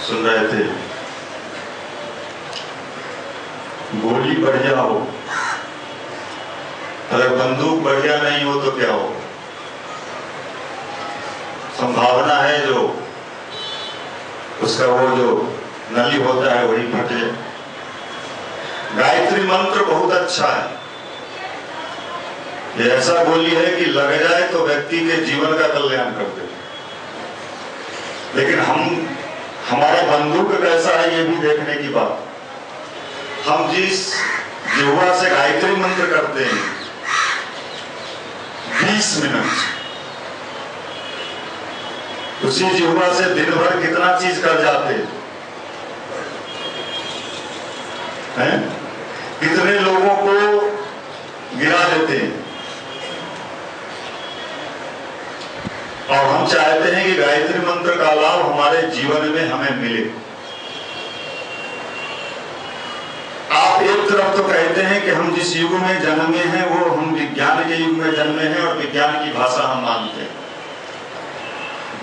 सुन रहे थे, गोली बढ़िया हो, अगर बंदूक बढ़िया नहीं हो तो क्या हो? संभावना है जो उसका वो जो नली होता है वही फटे। गायत्री मंत्र बहुत अच्छा है, ये ऐसा गोली है कि लग जाए तो व्यक्ति के जीवन का कल्याण कर दे। लेकिन हमारा बंदूक कैसा है ये भी देखने की बात। हम जिस जिह्वा से गायत्री मंत्र करते हैं 20 मिनट, उसी जिह्वा से दिन भर कितना चीज कर जाते हैं, कितने लोगों को गिरा देते हैं। और हम चाहते हैं कि गायत्री मंत्र का लाभ हमारे जीवन में हमें मिले। आप एक तरफ तो कहते हैं कि हम जिस युग में जन्मे हैं वो हम विज्ञान के युग में जन्मे हैं और विज्ञान की भाषा हम मानते हैं।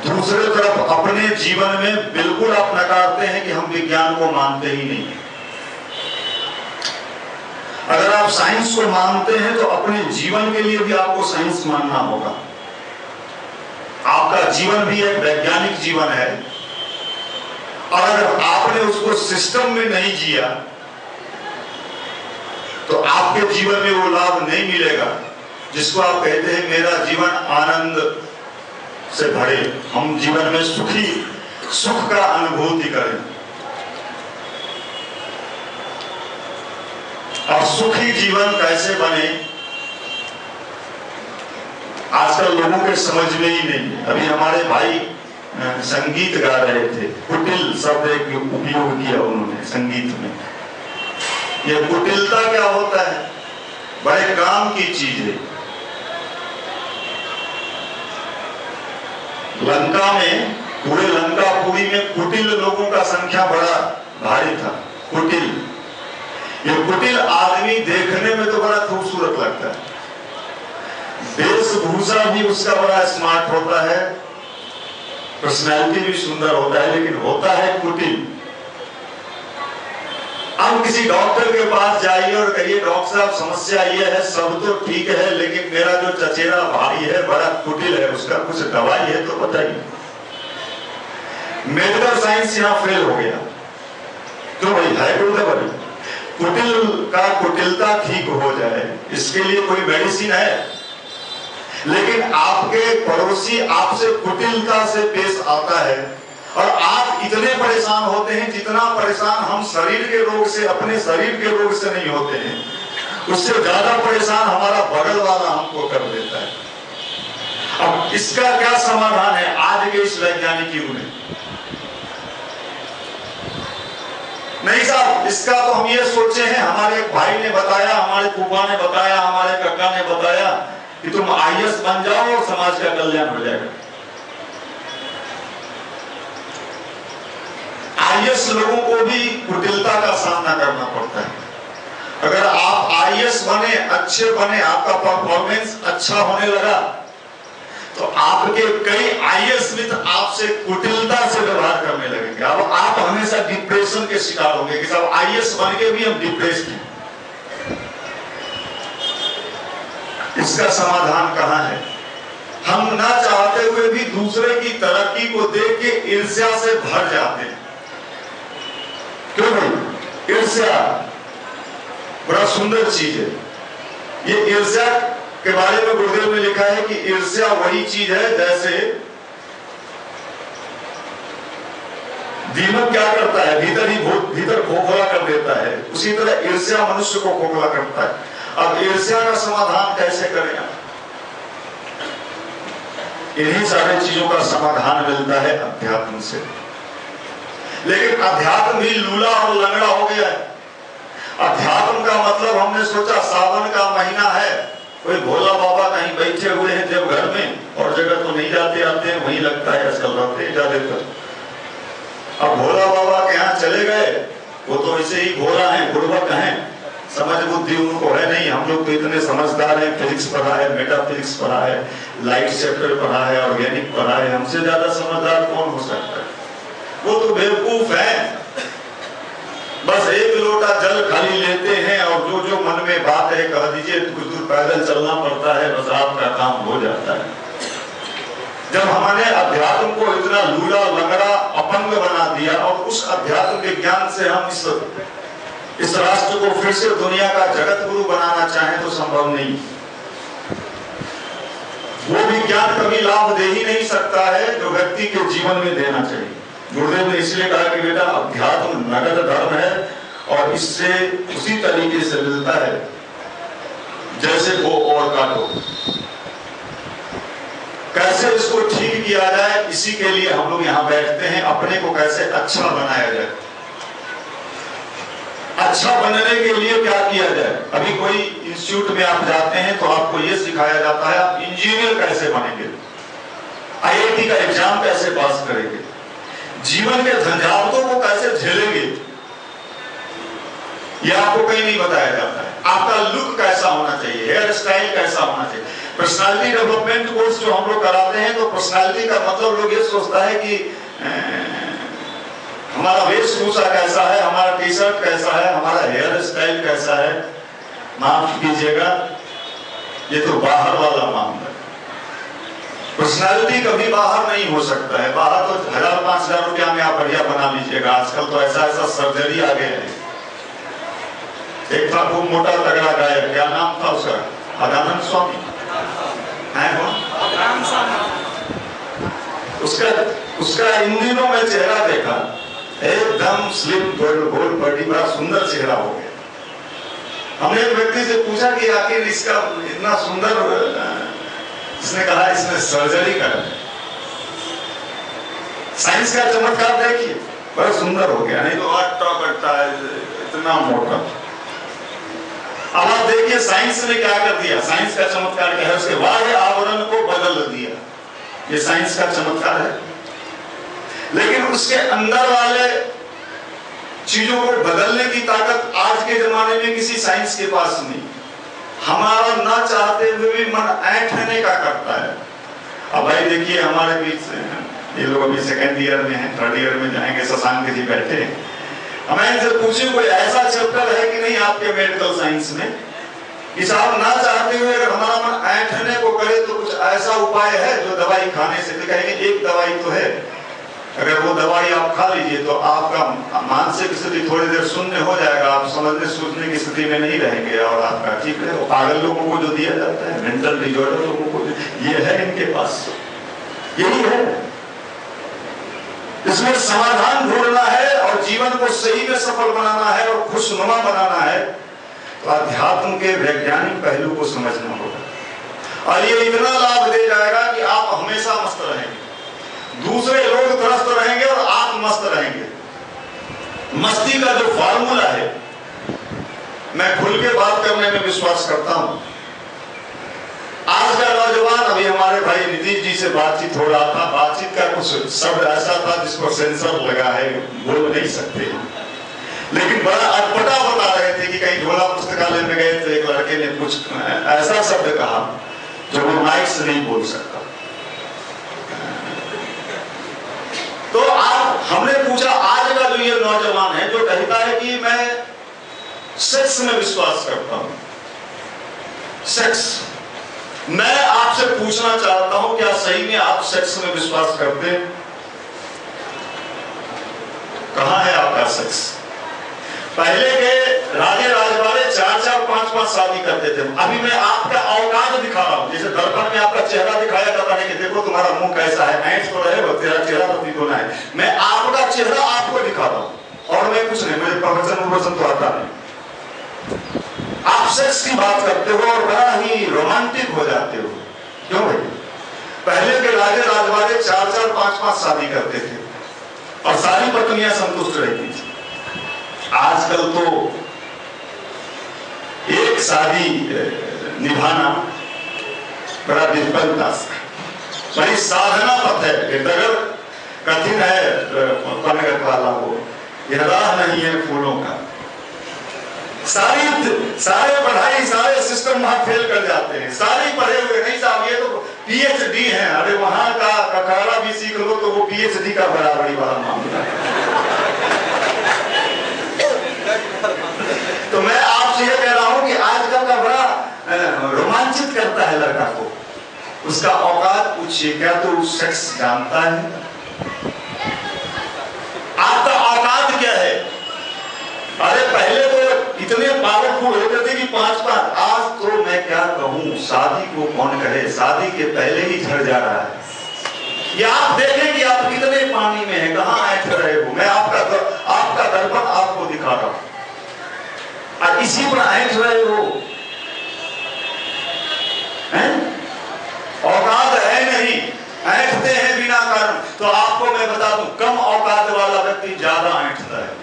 दूसरे तरफ अपने जीवन में बिल्कुल आप नकारते हैं कि हम विज्ञान को मानते ही नहीं हैं। अगर आप साइंस को मानते हैं तो अपने जीवन के लिए भी आपको साइंस मानना होगा। आपका जीवन भी एक वैज्ञानिक जीवन है, और अगर आपने उसको सिस्टम में नहीं जिया तो आपके जीवन में वो लाभ नहीं मिलेगा जिसको आप कहते हैं मेरा जीवन आनंद से भरे, हम जीवन में सुख का अनुभूति करें। और सुखी जीवन कैसे बने आजकल लोगों के समझ में ही नहीं है। अभी हमारे भाई संगीत गा रहे थे, कुटिल शब्द एक उपयोग किया उन्होंने संगीत में। ये कुटिलता क्या होता है? बड़े काम की चीज है। लंका में, पूरे लंकापुरी में कुटिल लोगों का संख्या बड़ा भारी था। कुटिल, ये कुटिल आदमी देखने में तो बड़ा खूबसूरत लगता है, वेशभूषा भी उसका बड़ा स्मार्ट होता है, पर्सनैलिटी भी सुंदर होता है, लेकिन होता है कुटिल। अब किसी डॉक्टर के पास जाइए और कहिए डॉक्टर साहब समस्या ये है, सब तो ठीक है लेकिन मेरा जो चचेरा भाई है बड़ा कुटिल है, उसका कुछ दवाई है तो बताइए। मेडिकल साइंस यहाँ फेल हो गया। क्यों भाई? है कोई दवाई? कुटिल का कुटिलता ठीक हो जाए इसके लिए कोई मेडिसिन है? लेकिन आपके पड़ोसी आपसे कुटिलता से पेश आता है और आप इतने परेशान होते हैं जितना परेशान हम शरीर के रोग से, अपने शरीर के रोग से नहीं होते हैं, उससे ज्यादा परेशान हमारा बगल वाला हमको कर देता है। अब इसका क्या समाधान है आज के इस वैज्ञानिक युग में? नहीं साहब, इसका तो हम ये सोचे हैं, हमारे एक भाई ने बताया, हमारे फूफा ने बताया, हमारे काका ने बताया कि तुम आईएएस बन जाओ और समाज का कल्याण हो जाएगा। आईएएस लोगों को भी कुटिलता का सामना करना पड़ता है। अगर आप आईएएस बने, अच्छे बने, आपका परफॉर्मेंस अच्छा होने लगा तो आपके कई आईएएस मित्र आपसे कुटिलता से व्यवहार करने लगेंगे। अब आप हमेशा डिप्रेशन के शिकार होंगे कि साहब आईएएस बन के भी हम डिप्रेस्ड हैं। इसका समाधान कहां है? हम ना चाहते हुए भी दूसरे की तरक्की को देख के ईर्ष्या से भर जाते हैं। क्यों भाई? ईर्ष्या बड़ा सुंदर चीज है। ये ईर्ष्या के बारे में गुरुदेव ने लिखा है कि ईर्ष्या वही चीज है जैसे दीमक क्या करता है, भीतर खोखला कर देता है, उसी तरह ईर्ष्या मनुष्य को खोखला करता है। अब ईर्ष्या का समाधान कैसे करें? इन्हीं सारी चीजों का समाधान मिलता है अध्यात्म से। लेकिन अध्यात्म भी लूला और लंगड़ा हो गया है। अध्यात्म का मतलब हमने सोचा सावन का महीना है, कोई भोला बाबा कहीं बैठे हुए हैं जब घर में, और जगह तो नहीं जाते आते हैं, वहीं लगता है आजकल रहते हैं ज्यादातर। अब भोला बाबा के यहाँ चले गए, वो तो ऐसे ही भोला है, बुड़बक है, समझ बुद्धि उनको है नहीं। हम लोग तो इतने समझदार हैं, फिजिक्स पढ़ा है, मेटाफिजिक्स पढ़ा है, लाइट चैप्टर पढ़ा है, ऑर्गेनिक पढ़ा है, हमसे ज्यादा समझदार कौन हो सकता है? वो तो बेवकूफ हैं, बस एक लोटा जल खाली लेते हैं और जो जो मन में बात है कह दीजिए, कुछ दूर पैदल चलना पड़ता है, बस आपका काम हो जाता है। जब हमने अध्यात्म को इतना लूला लंगड़ा अपंग बना दिया और उस अध्यात्म के ज्ञान से हम इस राष्ट्र को फिर से दुनिया का जगत गुरु बनाना चाहें तो संभव नहीं। वो भी ज्ञान कभी लाभ दे ही नहीं सकता है जो व्यक्ति के जीवन में देना चाहिए। गुरुदेव ने इसलिए कहा कि बेटा अध्यात्म नगद धर्म है और इससे उसी तरीके से मिलता है जैसे वो और काटो। कैसे इसको ठीक किया जाए, इसी के लिए हम लोग यहाँ बैठते हैं। अपने को कैसे अच्छा बनाया जाए, अच्छा बनने के लिए क्या किया जाए। अभी कोई इंस्टीट्यूट में आप जाते हैं तो आपको यह सिखाया जाता है आप इंजीनियर कैसे बनेंगे, आईआईटी का एग्जाम कैसे पास करेंगे, जीवन के झंझावातों को कैसे झेलेंगे, यह आपको कहीं नहीं बताया जाता है। आपका लुक कैसा होना चाहिए, हेयर स्टाइल कैसा होना चाहिए। पर्सनालिटी डेवलपमेंट कोर्स जो हम लोग कराते हैं तो पर्सनालिटी का मतलब लोग ये सोचता है कि हमारा वेशभूषा कैसा है, हमारा टी शर्ट कैसा है, हमारा हेयर स्टाइल कैसा है। माफ कीजिएगा, ये तो बाहर वाला मामला है। पर्सनालिटी कभी बाहर नहीं हो सकता है। बाहर तो 1000-5000 रुपया में आप बढ़िया बना लीजिएगा। आजकल तो ऐसा ऐसा सर्जरी आ गया है। एक था खूब मोटा तगड़ा गायक, क्या नाम था उसका, अदानंद स्वामी है वो? उसका इन दिनों में चेहरा देखा, एकदम स्लिम गोल बॉडी, बड़ा सुंदर चेहरा हो गया। हमने एक व्यक्ति से पूछा कि आखिर इसका इतना सुंदर, इसने कहा इसने सर्जरी कर। साइंस का चमत्कार देखिए, बड़ा सुंदर हो गया, नहीं तो अट्टा कट्टा इतना मोटा। अब आप देखिए साइंस ने क्या कर दिया। साइंस का चमत्कार क्या है, उसके बाह्य आवरण को बदल दिया, ये साइंस का चमत्कार है। लेकिन उसके अंदर वाले चीजों को बदलने की ताकत आज के जमाने में किसी साइंस के पास नहीं। हमारा ना चाहते हुए भी मन ऐंठने का करता है। अब भाई देखिए हमारे बीच ये लोग अभी सेकेंड ईयर में हैं, थर्ड ईयर में जाएंगे, शशांक जी बैठे हैं। हमें इनसे पूछे कोई ऐसा चैप्टर है कि नहीं आपके मेडिकल साइंस में कि साहब ना चाहते हुए अगर हमारा मन ऐंठने को करे तो कुछ ऐसा उपाय है जो दवाई खाने से, तो कहेंगे एक दवाई तो है, अगर वो दवाई आप खा लीजिए तो आपका मानसिक स्थिति थोड़ी देर शून्य हो जाएगा, आप समझने सोचने की स्थिति में नहीं रहेंगे और आपका ठीक है। पागल लोगों को जो दिया जाता है, मेंटल डिसऑर्डर लोगों को, ये है इनके पास, यही है। इसमें समाधान ढूंढना है और जीवन को सही में सफल बनाना है और खुशनुमा बनाना है तो अध्यात्म के वैज्ञानिक पहलू को समझना होगा। और ये इतना लाभ दे जाएगा कि आप हमेशा मस्त रहेंगे, दूसरे लोग त्रस्त रहेंगे और आप मस्त रहेंगे। मस्ती का जो फार्मूला है, मैं खुल के बात करने में विश्वास करता हूं। आज का नौजवान, अभी हमारे भाई नीतीश जी से बातचीत हो रहा था, बातचीत का कुछ शब्द ऐसा था जिसको सेंसर लगा है, बोल नहीं सकते, लेकिन बड़ा अटपटा बता रहे थे कि कहीं ढोला पुस्तकालय में गए तो एक लड़के ने कुछ ऐसा शब्द कहा जो वो माइक से नहीं बोल सकता। तो आप, हमने पूछा आज का जो ये नौजवान है जो कहता है कि मैं सेक्स में विश्वास करता हूं, सेक्स, मैं आपसे पूछना चाहता हूं क्या सही में आप सेक्स में विश्वास करते हैं? कहां है आपका सेक्स? पहले के राजे राजवाड़े 4-4, 5-5 शादी करते थे। अभी मैं आपका औकात दिखा रहा हूं, जैसे दर्पण में आपका चेहरा दिखाया जाता है कि देखो तुम्हारा मुंह कैसा है, ऐंठ तो रहे, तेरा चेहरा तो ठीक होना है। मैं आपका चेहरा आपको दिखा रहा हूं और मैं कुछ नहीं, मुझे प्रवचन तो आता नहीं। आप सेक्स की बात करते हो और बड़ा ही रोमांटिक हो जाते हो, क्यों भाई? पहले के राजे राजवाड़े 4-4, 5-5 शादी करते थे और सारी पत्नियां संतुष्ट रहती थी। आजकल तो एक शादी निभाना बड़ा डिफिकल्ट टास्क, बड़ी साधना पथ है, डगर कठिन है पनगत वाला हो, यह राह नहीं है फूलों का। सारे पढ़ाई, सारे सिस्टम वहां फेल कर जाते हैं, सारे पढ़े हुए नहीं साहब, ये तो पीएचडी है, अरे वहां का ककारा भी सीख लो तो वो पीएचडी का बराबरी वाला मामला है। उसका औकात पूछिए, क्या तो शख्स जानता है आपका औकात क्या है? अरे पहले तो इतने पावरफुल होते थे कि 5-5, आज तो मैं क्या कहूं, शादी को कौन कहे, शादी के पहले ही झड़ जा रहा है। ये आप देखें कि आप कितने पानी में हैं, कहां ऐठ रहे हो। मैं आपका दर्पण आपको दिखा रहा हूं और इसी पर ऐठ रहे हो। औकात है नहीं, ऐठते हैं बिना कारण। तो आपको मैं बता दूं, कम औकात वाला व्यक्ति ज्यादा ऐठता है।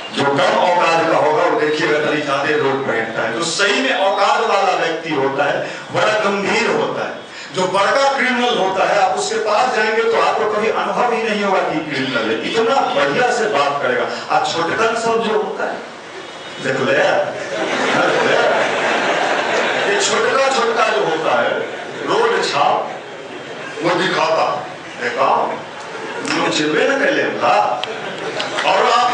जो कम औकात का होगा वो देखिएगा तभी ज्यादा रोग बैठता है। जो सही में औकात वाला व्यक्ति होता है बड़ा गंभीर होता है। जो बड़का क्रिमिनल होता है, आप उसके पास जाएंगे तो आपको कभी अनुभव ही नहीं होगा कि क्रिमिनल है, इतना बढ़िया से बात करेगा। आज छोटकन सब जो होता है देख ले, ये छोटका जो होता है रोड छाप वो दिखाता, देखा चिल्बे न कर ले और आप